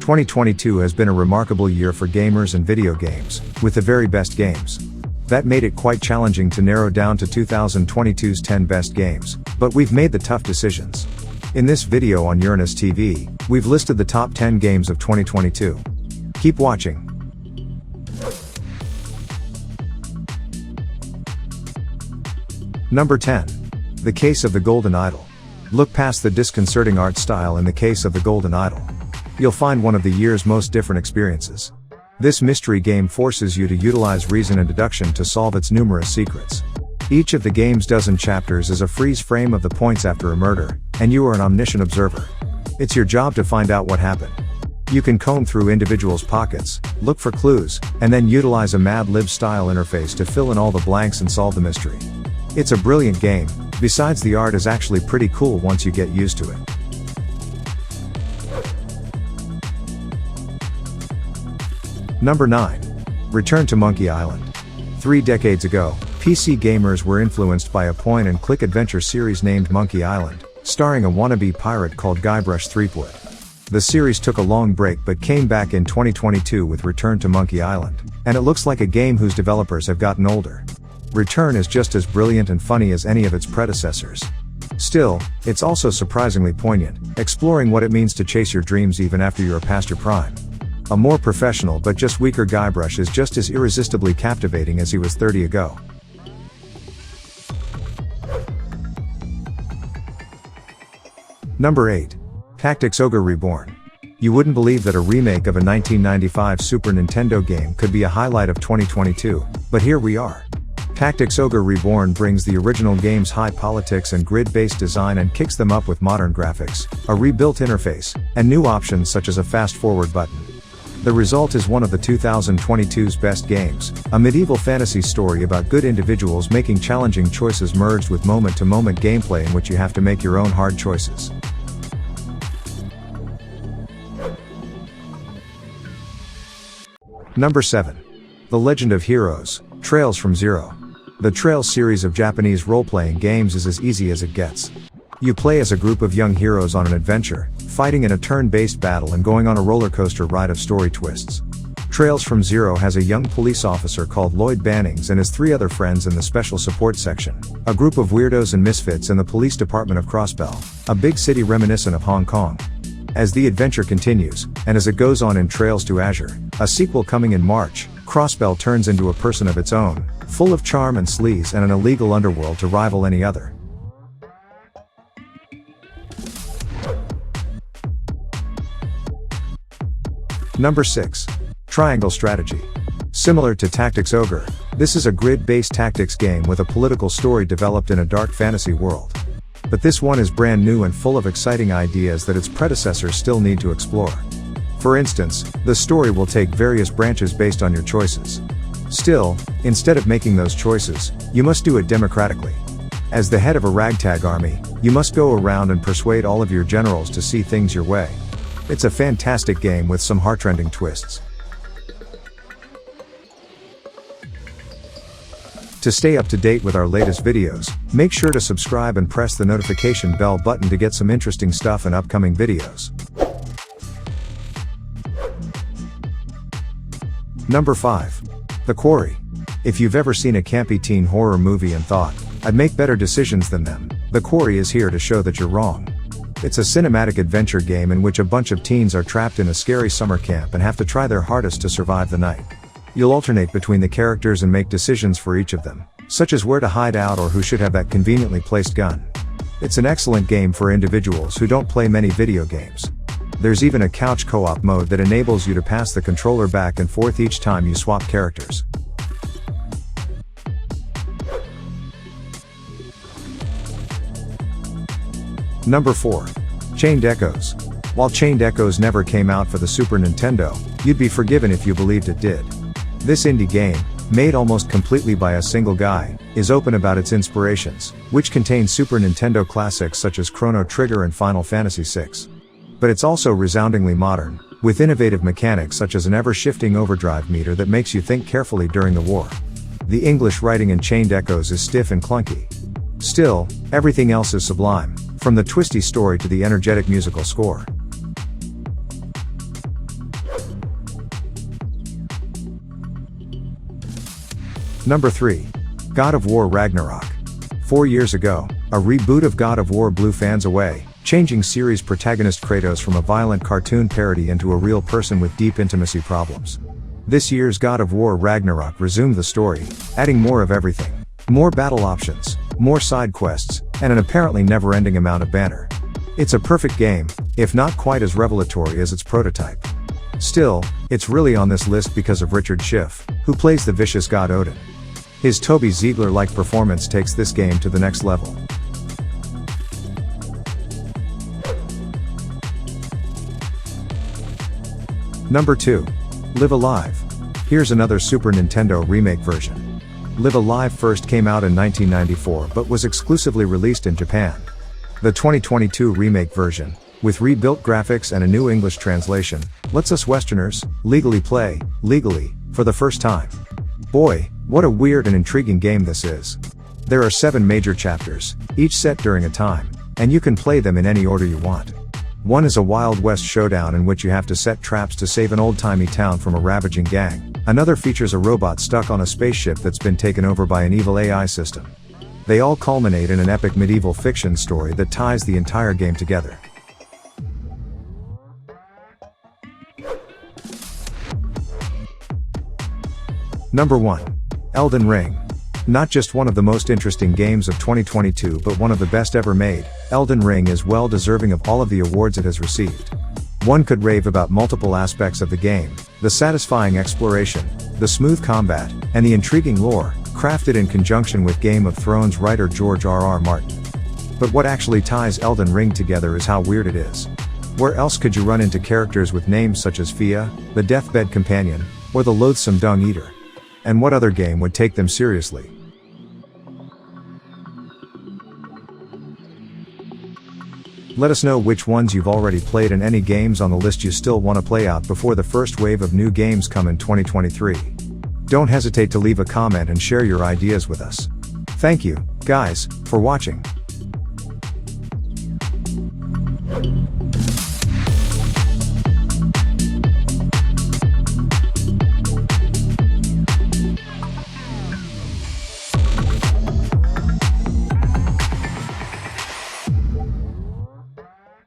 2022 has been a remarkable year for gamers and video games, with the very best games. That made it quite challenging to narrow down to 2022's 10 best games, but we've made the tough decisions. In this video on uranustv, we've listed the top 10 games of 2022. Keep watching. Number 10. The Case of the Golden Idol. Look past the disconcerting art style in The Case of the Golden Idol. You'll find one of the year's most different experiences. This mystery game forces you to utilize reason and deduction to solve its numerous secrets. Each of the game's dozen chapters is a freeze frame of the points after a murder, and you are an omniscient observer. It's your job to find out what happened. You can comb through individuals' pockets, look for clues, and then utilize a Mad Libs-style interface to fill in all the blanks and solve the mystery. It's a brilliant game, besides the art is actually pretty cool once you get used to it. Number 9. Return to Monkey Island. 3 decades ago, PC gamers were influenced by a point-and-click adventure series named Monkey Island, starring a wannabe pirate called Guybrush Threepwood. The series took a long break but came back in 2022 with Return to Monkey Island, and it looks like a game whose developers have gotten older. Return is just as brilliant and funny as any of its predecessors. Still, it's also surprisingly poignant, exploring what it means to chase your dreams even after you're past your prime. A more professional but just weaker Guybrush is just as irresistibly captivating as he was 30 ago. Number 8. Tactics Ogre Reborn. You wouldn't believe that a remake of a 1995 Super Nintendo game could be a highlight of 2022, but here we are. Tactics Ogre Reborn brings the original game's high politics and grid-based design and kicks them up with modern graphics, a rebuilt interface, and new options such as a fast-forward button. The result is one of the 2022's best games, a medieval fantasy story about good individuals making challenging choices merged with moment-to-moment gameplay in which you have to make your own hard choices. Number 7. The Legend of Heroes, Trails from Zero. The Trails series of Japanese role-playing games is as easy as it gets. You play as a group of young heroes on an adventure, fighting in a turn-based battle and going on a roller coaster ride of story twists. Trails from Zero has a young police officer called Lloyd Bannings and his 3 other friends in the special support section, a group of weirdos and misfits in the police department of Crossbell, a big city reminiscent of Hong Kong. As the adventure continues, and as it goes on in Trails to Azure, a sequel coming in March, Crossbell turns into a person of its own, full of charm and sleaze and an illegal underworld to rival any other. Number 6. Triangle Strategy. Similar to Tactics Ogre, this is a grid-based tactics game with a political story developed in a dark fantasy world. But this one is brand new and full of exciting ideas that its predecessors still need to explore. For instance, the story will take various branches based on your choices. Still, instead of making those choices, you must do it democratically. As the head of a ragtag army, you must go around and persuade all of your generals to see things your way. It's a fantastic game with some heart-rending twists. To stay up to date with our latest videos, make sure to subscribe and press the notification bell button to get some interesting stuff in upcoming videos. Number 5. The Quarry. If you've ever seen a campy teen horror movie and thought, I'd make better decisions than them, The Quarry is here to show that you're wrong. It's a cinematic adventure game in which a bunch of teens are trapped in a scary summer camp and have to try their hardest to survive the night. You'll alternate between the characters and make decisions for each of them, such as where to hide out or who should have that conveniently placed gun. It's an excellent game for individuals who don't play many video games. There's even a couch co-op mode that enables you to pass the controller back and forth each time you swap characters. Number 4. Chained Echoes. While Chained Echoes never came out for the Super Nintendo, you'd be forgiven if you believed it did. This indie game, made almost completely by a single guy, is open about its inspirations, which contain Super Nintendo classics such as Chrono Trigger and Final Fantasy VI. But it's also resoundingly modern, with innovative mechanics such as an ever-shifting overdrive meter that makes you think carefully during the war. The English writing in Chained Echoes is stiff and clunky. Still, everything else is sublime, from the twisty story to the energetic musical score. Number 3. God of War Ragnarok. 4 years ago, a reboot of God of War blew fans away, changing series protagonist Kratos from a violent cartoon parody into a real person with deep intimacy problems. This year's God of War Ragnarok resumed the story, adding more of everything. More battle options, more side quests, and an apparently never-ending amount of banter. It's a perfect game, if not quite as revelatory as its prototype. Still, it's really on this list because of Richard Schiff, who plays the vicious god Odin. His Toby Ziegler-like performance takes this game to the next level. Number 2. Live Alive. Here's another Super Nintendo remake version. Live Alive first came out in 1994 but was exclusively released in Japan. The 2022 remake version, with rebuilt graphics and a new English translation, lets us Westerners legally play, legally, for the first time. Boy, what a weird and intriguing game this is. There are 7 major chapters, each set during a time, and you can play them in any order you want. One is a Wild West showdown in which you have to set traps to save an old-timey town from a ravaging gang. Another features a robot stuck on a spaceship that's been taken over by an evil AI system. They all culminate in an epic medieval fiction story that ties the entire game together. Number 1. Elden Ring. Not just one of the most interesting games of 2022 but one of the best ever made, Elden Ring is well deserving of all of the awards it has received. One could rave about multiple aspects of the game, the satisfying exploration, the smooth combat, and the intriguing lore, crafted in conjunction with Game of Thrones writer George R.R. Martin. But what actually ties Elden Ring together is how weird it is. Where else could you run into characters with names such as Fia, the Deathbed Companion, or the Loathsome Dung Eater? And what other game would take them seriously? Let us know which ones you've already played and any games on the list you still want to play out before the first wave of new games come in 2023. Don't hesitate to leave a comment and share your ideas with us. Thank you, guys, for watching.